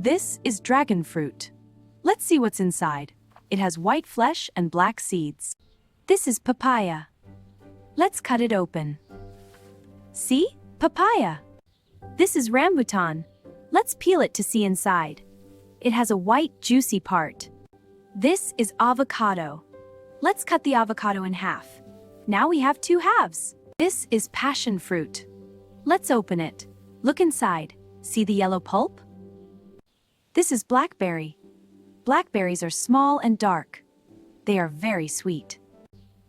This is dragon fruit. Let's see what's inside. It has white flesh and black seeds. This is papaya. Let's cut it open. See? Papaya. This is rambutan. Let's peel it to see inside. It has a white, juicy part. This is avocado. Let's cut the avocado in half. Now we have two halves. This is passion fruit. Let's open it. Look inside. See the yellow pulp? This is blackberry. Blackberries are small and dark. They are very sweet.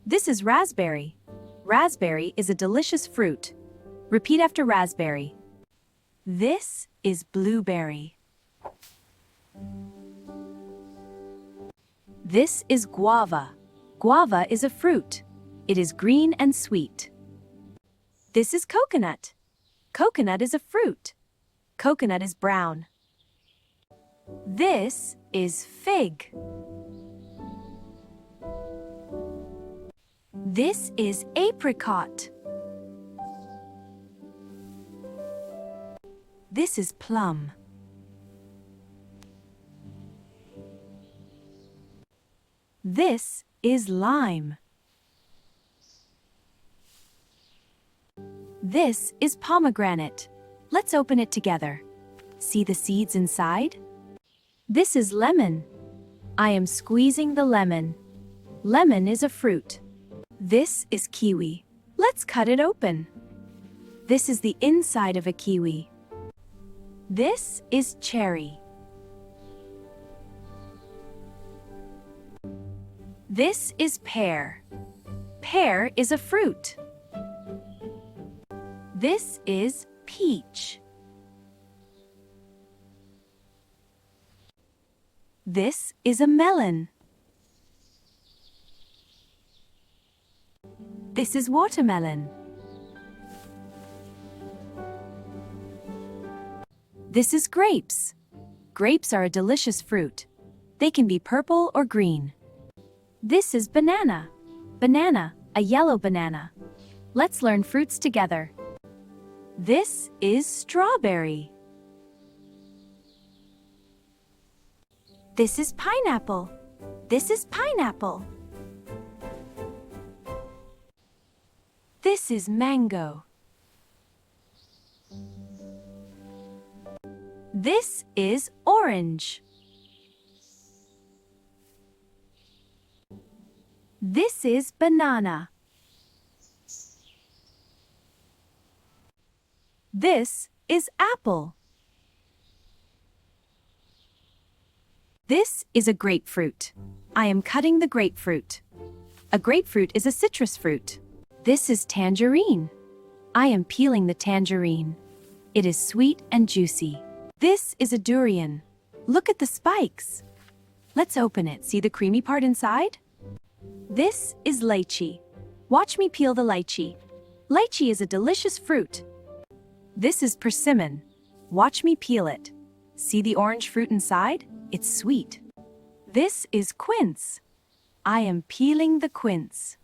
This is raspberry. Raspberry is a delicious fruit. Repeat after raspberry. This is blueberry. This is guava. Guava is a fruit. It is green and sweet. This is coconut. Coconut is a fruit. Coconut is brown. This is fig. This is apricot. This is plum. This is lime. This is pomegranate. Let's open it together. See the seeds inside? This is lemon. I am squeezing the lemon. Lemon is a fruit. This is kiwi. Let's cut it open. This is the inside of a kiwi. This is cherry. This is pear. Pear is a fruit. This is peach. This is a melon. This is watermelon. This is grapes. Grapes are a delicious fruit. They can be purple or green. This is banana. Banana, a yellow banana. Let's learn fruits together. This is strawberry. This is pineapple. This is pineapple. This is mango. This is orange. This is banana. This is apple. This is a grapefruit. I am cutting the grapefruit. A grapefruit is a citrus fruit. This is tangerine. I am peeling the tangerine. It is sweet and juicy. This is a durian. Look at the spikes. Let's open it. See the creamy part inside? This is lychee. Watch me peel the lychee. Lychee is a delicious fruit. This is persimmon. Watch me peel it. See the orange fruit inside? It's sweet. This is quince. I am peeling the quince.